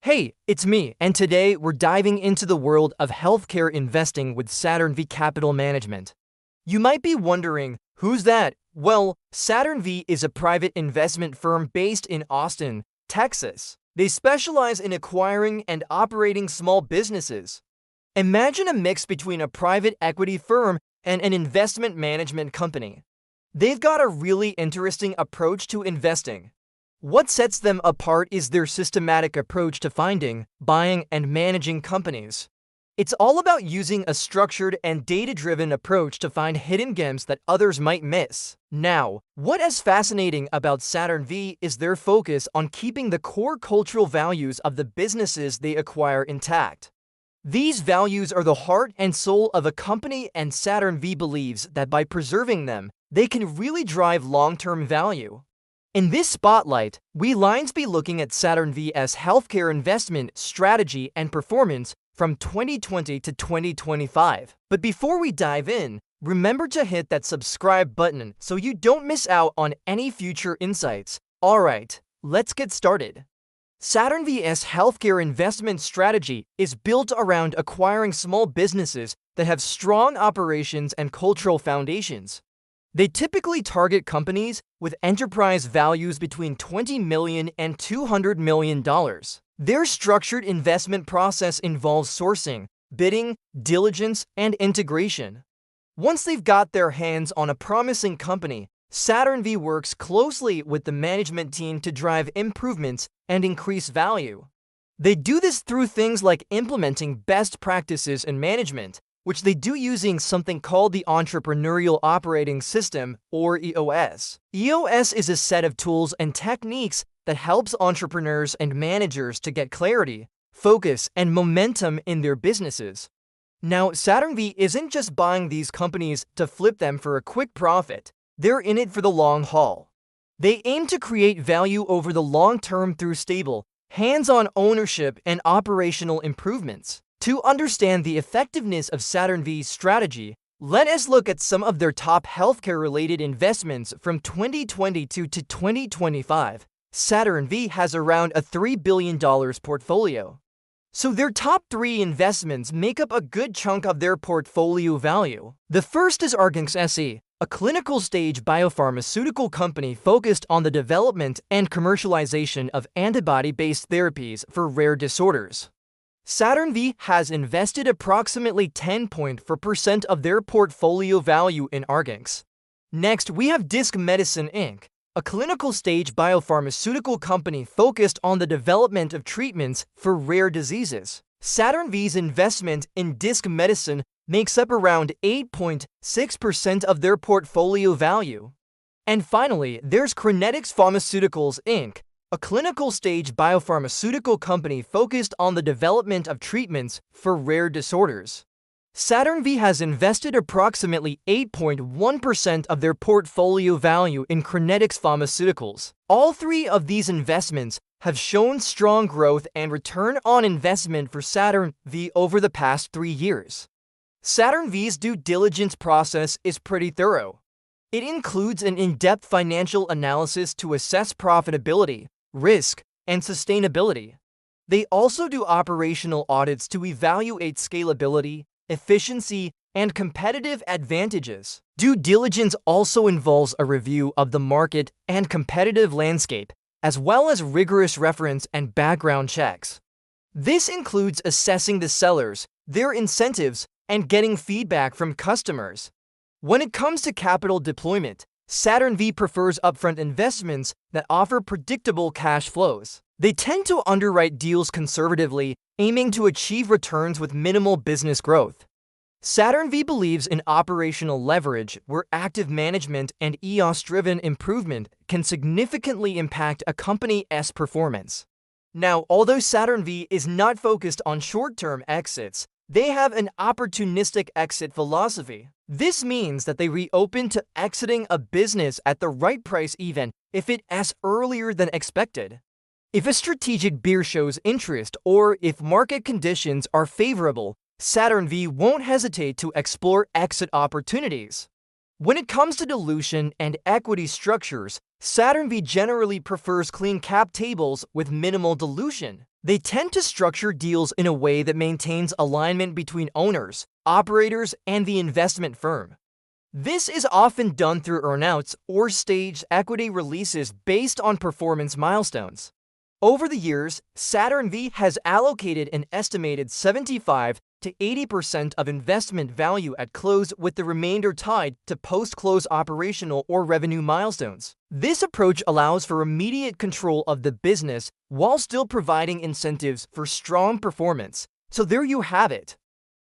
Hey, it's me, and today we're diving into the world of healthcare investing with Saturn V Capital Management. You might be wondering, who's that? Well, Saturn V is a private investment firm based in Austin, Texas. They specialize in acquiring and operating small businesses. Imagine a mix between a private equity firm and an investment management company. They've got a really interesting approach to investing. What sets them apart is their systematic approach to finding, buying, and managing companies. It's all about using a structured and data-driven approach to find hidden gems that others might miss. Now, what is fascinating about Saturn V is their focus on keeping the core cultural values of the businesses they acquire intact. These values are the heart and soul of a company, and Saturn V believes that by preserving them, they can really drive long-term value. In this spotlight, we'll be looking at Saturn V's healthcare investment strategy and performance from 2020 to 2025. But before we dive in, remember to hit that subscribe button so you don't miss out on any future insights. Alright, let's get started. Saturn V's healthcare investment strategy is built around acquiring small businesses that have strong operations and cultural foundations. They typically target companies with enterprise values between $20 million and $200 million. Their structured investment process involves sourcing, bidding, diligence, and integration. Once they've got their hands on a promising company, Saturn V works closely with the management team to drive improvements and increase value. They do this through things like implementing best practices in management, which they do using something called the Entrepreneurial Operating System, or EOS. EOS is a set of tools and techniques that helps entrepreneurs and managers to get clarity, focus, and momentum in their businesses. Now, Saturn V isn't just buying these companies to flip them for a quick profit. They're in it for the long haul. They aim to create value over the long term through stable, hands-on ownership and operational improvements. To understand the effectiveness of Saturn V's strategy, let us look at some of their top healthcare-related investments from 2022 to 2025. Saturn V has around a $3 billion portfolio. So their top 3 investments make up a good chunk of their portfolio value. The first is Argenx SE, a clinical-stage biopharmaceutical company focused on the development and commercialization of antibody-based therapies for rare disorders. Saturn V has invested approximately 10.4% of their portfolio value in Argenx. Next, we have Disc Medicine Inc., a clinical-stage biopharmaceutical company focused on the development of treatments for rare diseases. Saturn V's investment in Disc Medicine makes up around 8.6% of their portfolio value. And finally, there's Crinetics Pharmaceuticals Inc., a clinical-stage biopharmaceutical company focused on the development of treatments for rare disorders. Saturn V has invested approximately 8.1% of their portfolio value in Crinetics Pharmaceuticals. All 3 of these investments have shown strong growth and return on investment for Saturn V over the past 3 years. Saturn V's due diligence process is pretty thorough. It includes an in-depth financial analysis to assess profitability, risk, and sustainability. They also do operational audits to evaluate scalability, efficiency, and competitive advantages. Due diligence also involves a review of the market and competitive landscape, as well as rigorous reference and background checks. This includes assessing the sellers, their incentives, and getting feedback from customers. When it comes to capital deployment, Saturn V prefers upfront investments that offer predictable cash flows. They tend to underwrite deals conservatively, aiming to achieve returns with minimal business growth. Saturn V believes in operational leverage, where active management and EOS-driven improvement can significantly impact a company's performance. Now, although Saturn V is not focused on short-term exits, they have an opportunistic exit philosophy. This means that they reopen to exiting a business at the right price even if it is earlier than expected. If a strategic buyer shows interest or if market conditions are favorable, Saturn V won't hesitate to explore exit opportunities. When it comes to dilution and equity structures, Saturn V generally prefers clean cap tables with minimal dilution. They tend to structure deals in a way that maintains alignment between owners, operators, and the investment firm. This is often done through earnouts or staged equity releases based on performance milestones. Over the years, Saturn V has allocated an estimated 75 to 80% of investment value at close, with the remainder tied to post-close operational or revenue milestones. This approach allows for immediate control of the business while still providing incentives for strong performance. So there you have it.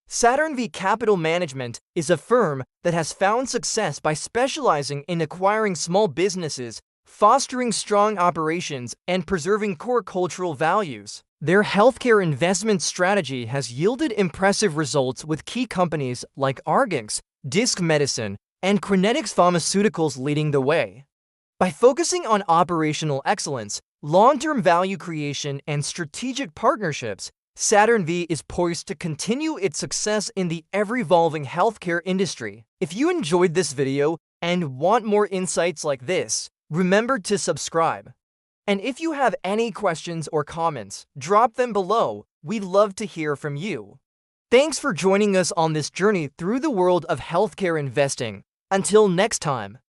Saturn V Capital Management is a firm that has found success by specializing in acquiring small businesses, fostering strong operations, and preserving core cultural values. Their healthcare investment strategy has yielded impressive results with key companies like Argenx, Medicine, and Crinetics Pharmaceuticals leading the way. By focusing on operational excellence, long-term value creation, and strategic partnerships, Saturn V is poised to continue its success in the ever-evolving healthcare industry. If you enjoyed this video and want more insights like this, remember to subscribe. And if you have any questions or comments, drop them below. We'd love to hear from you. Thanks for joining us on this journey through the world of healthcare investing. Until next time.